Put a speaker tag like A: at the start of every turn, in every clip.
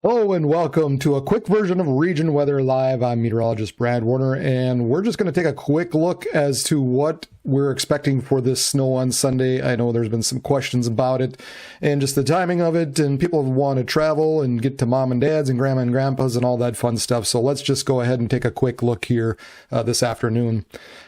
A: Hello and welcome to a quick version of Region Weather Live. I'm meteorologist Brad Warner, and we're just going to take a quick look as to what we're expecting for this snow on Sunday. I know there's been some questions about it and just the timing of it, and people want to travel and get to mom and dad's and grandma and grandpa's and all that fun stuff. So let's just go ahead and take a quick look here this afternoon.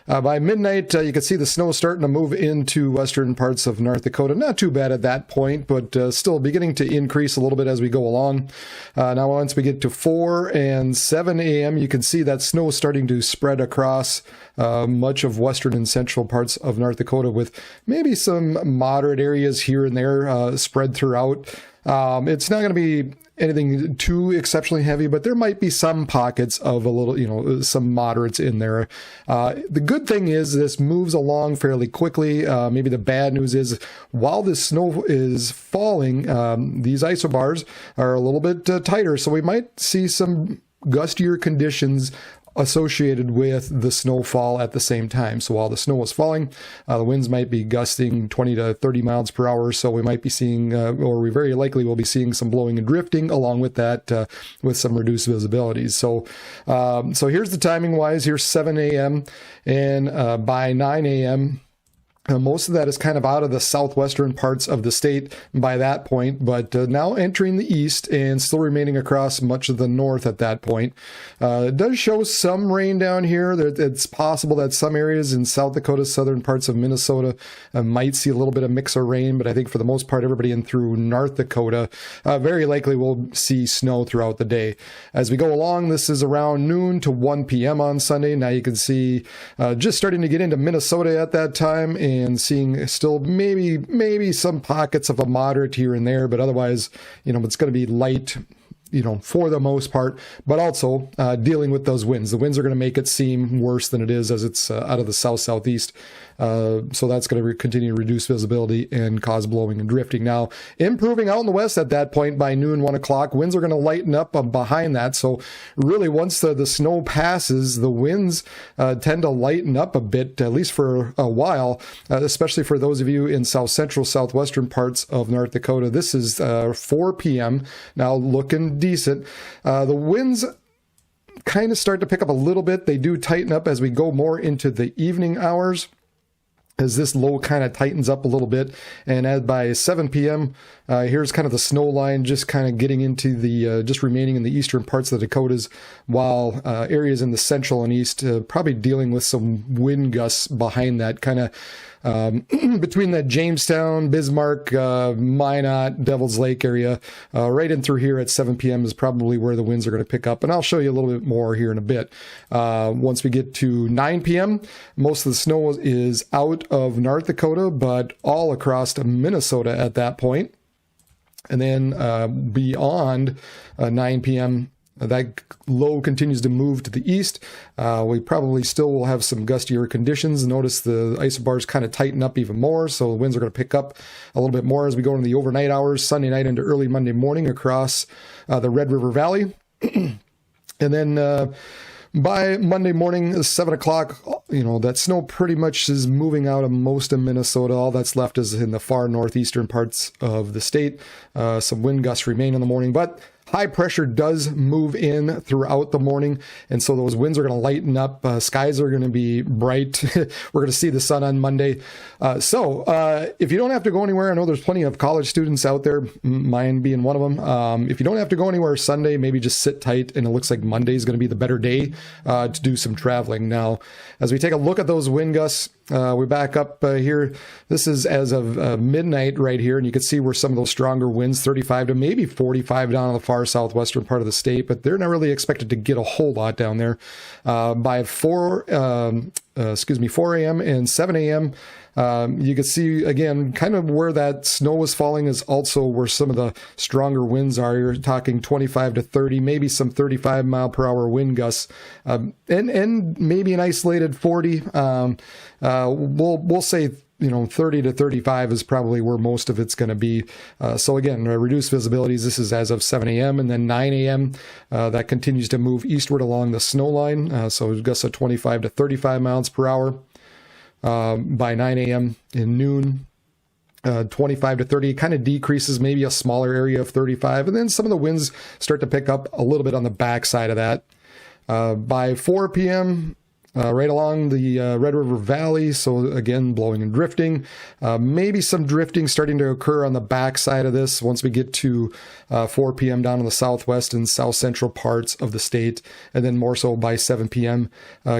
A: By midnight, you can see the snow starting to move into western parts of North Dakota. Not too bad at that point, but still beginning to increase a little bit as we go along. Now, once we get to 4 and 7 a.m., you can see that snow starting to spread across much of western and central parts of North Dakota, with maybe some moderate areas here and there spread throughout. It's not going to be anything too exceptionally heavy, but there might be some pockets of a little, some moderates in there. The good thing is this moves along fairly quickly. Maybe the bad news is while the snow is falling, these isobars are a little bit tighter, so we might see some gustier conditions associated with the snowfall at the same time. So while the snow is falling, the winds might be gusting 20 to 30 miles per hour. So we might be seeing, or we very likely will be seeing some blowing and drifting along with that, with some reduced visibilities. So here's the timing wise. Here's 7 a.m. and by 9 a.m., most of that is kind of out of the southwestern parts of the state by that point, but now entering the east and still remaining across much of the north at that point. It does show some rain down here. It's possible that some areas in South Dakota, southern parts of Minnesota might see a little bit of mix of rain, but I think for the most part, everybody in through North Dakota very likely will see snow throughout the day. As we go along, this is around noon to 1 p.m. on Sunday. Now you can see just starting to get into Minnesota at that time, and seeing still maybe some pockets of a moderate here and there, but otherwise, it's going to be light, for the most part, but also dealing with those winds. The winds are going to make it seem worse than it is as it's out of the south-southeast. So that's going to continue to reduce visibility and cause blowing and drifting. Now, improving out in the west at that point by noon, 1 o'clock, winds are going to lighten up behind that. So really, once the snow passes, the winds tend to lighten up a bit, at least for a while, especially for those of you in south central, southwestern parts of North Dakota. This is 4 p.m. Now, looking decent. The winds kind of start to pick up a little bit. They do tighten up as we go more into the evening hours, as this low kind of tightens up a little bit. And by 7 p.m., here's kind of the snow line just kind of getting into the, just remaining in the eastern parts of the Dakotas, while areas in the central and east probably dealing with some wind gusts behind that, kind of between that Jamestown, Bismarck, Minot, Devil's Lake area, right in through here at 7 p.m. is probably where the winds are going to pick up. And I'll show you a little bit more here in a bit. Once we get to 9 p.m., most of the snow is out of North Dakota, but all across Minnesota at that point. And then beyond 9 p.m., that low continues to move to the east. We probably still will have some gustier conditions. Notice the isobars kind of tighten up even more, so the winds are going to pick up a little bit more as we go into the overnight hours, Sunday night into early Monday morning across the Red River Valley. And then by Monday morning, 7 o'clock, that snow pretty much is moving out of most of Minnesota. All that's left is in the far northeastern parts of the state. Some wind gusts remain in the morning, but high pressure does move in throughout the morning, and so those winds are going to lighten up. Skies are going to be bright. We're going to see the sun on Monday. So if you don't have to go anywhere, I know there's plenty of college students out there, mine being one of them. If you don't have to go anywhere Sunday, maybe just sit tight, and it looks like Monday is going to be the better day to do some traveling. Now, as we take a look at those wind gusts, we back up here. This is as of midnight right here, and you can see where some of those stronger winds, 35 to maybe 45 down on the far southwestern part of the state, but they're not really expected to get a whole lot down there. By 4 a.m. and 7 a.m., you can see again kind of where that snow is falling is also where some of the stronger winds are. You're talking 25 to 30, maybe some 35 mile per hour wind gusts, and maybe an isolated 40. We'll say 30 to 35 is probably where most of it's going to be. So again, reduced visibilities. This is as of 7 a.m. and then 9 a.m. That continues to move eastward along the snow line. So gusts of 25 to 35 miles per hour by 9 a.m. and noon. 25 to 30, kind of decreases, maybe a smaller area of 35. And then some of the winds start to pick up a little bit on the backside of that. By 4 p.m., right along the Red River Valley, so again, blowing and drifting. Maybe some drifting starting to occur on the backside of this once we get to 4 p.m. down in the southwest and south central parts of the state, and then more so by 7 p.m.,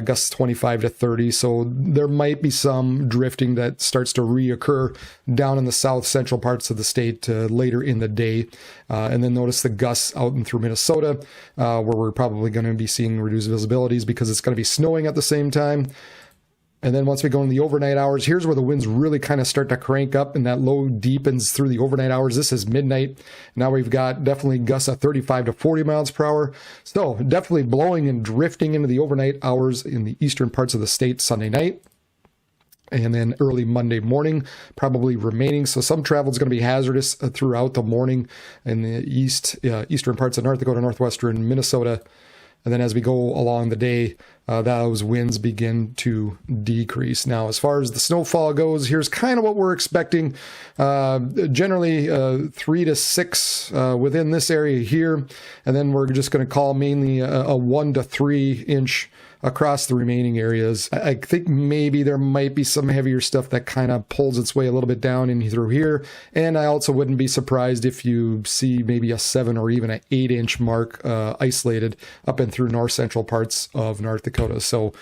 A: gusts 25 to 30. So there might be some drifting that starts to reoccur down in the south central parts of the state later in the day. And then notice the gusts out and through Minnesota, where we're probably going to be seeing reduced visibilities because it's going to be snowing at the same time. And then once we go in the overnight hours, here's where the winds really kind of start to crank up and that low deepens through the overnight hours. This is midnight. Now we've got definitely gusts at 35 to 40 miles per hour. So definitely blowing and drifting into the overnight hours in the eastern parts of the state Sunday night. And then early Monday morning, probably remaining. So some travel is going to be hazardous throughout the morning in the eastern parts of North Dakota, northwestern Minnesota. And then as we go along the day, those winds begin to decrease. Now, as far as the snowfall goes, here's kind of what we're expecting. Generally 3 to 6 within this area here. And then we're just going to call mainly a 1 to 3 inch across the remaining areas. I think maybe there might be some heavier stuff that kind of pulls its way a little bit down in through here. And I also wouldn't be surprised if you see maybe a 7 or even an 8 inch mark isolated up and through north central parts of North Dakota. So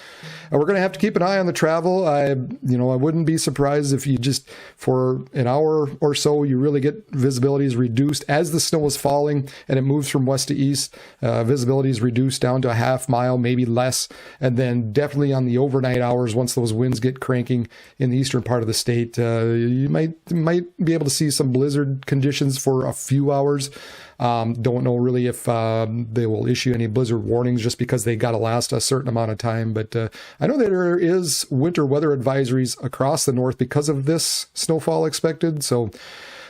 A: we're going to have to keep an eye on the travel. I wouldn't be surprised if you just for an hour or so, you really get visibilities reduced as the snow is falling and it moves from west to east. Visibility is reduced down to a half mile, maybe less. And then definitely on the overnight hours, once those winds get cranking in the eastern part of the state, you might be able to see some blizzard conditions for a few hours. Don't know really if they will issue any blizzard warnings just because they got to last a certain amount of time. But I know that there is winter weather advisories across the north because of this snowfall expected. So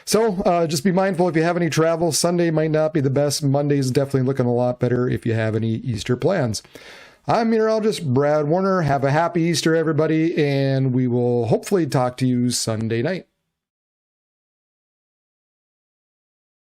A: just be mindful if you have any travel. Sunday might not be the best. Monday is definitely looking a lot better if you have any Easter plans. I'm meteorologist Brad Warner. Have a happy Easter, everybody, and we will hopefully talk to you Sunday night.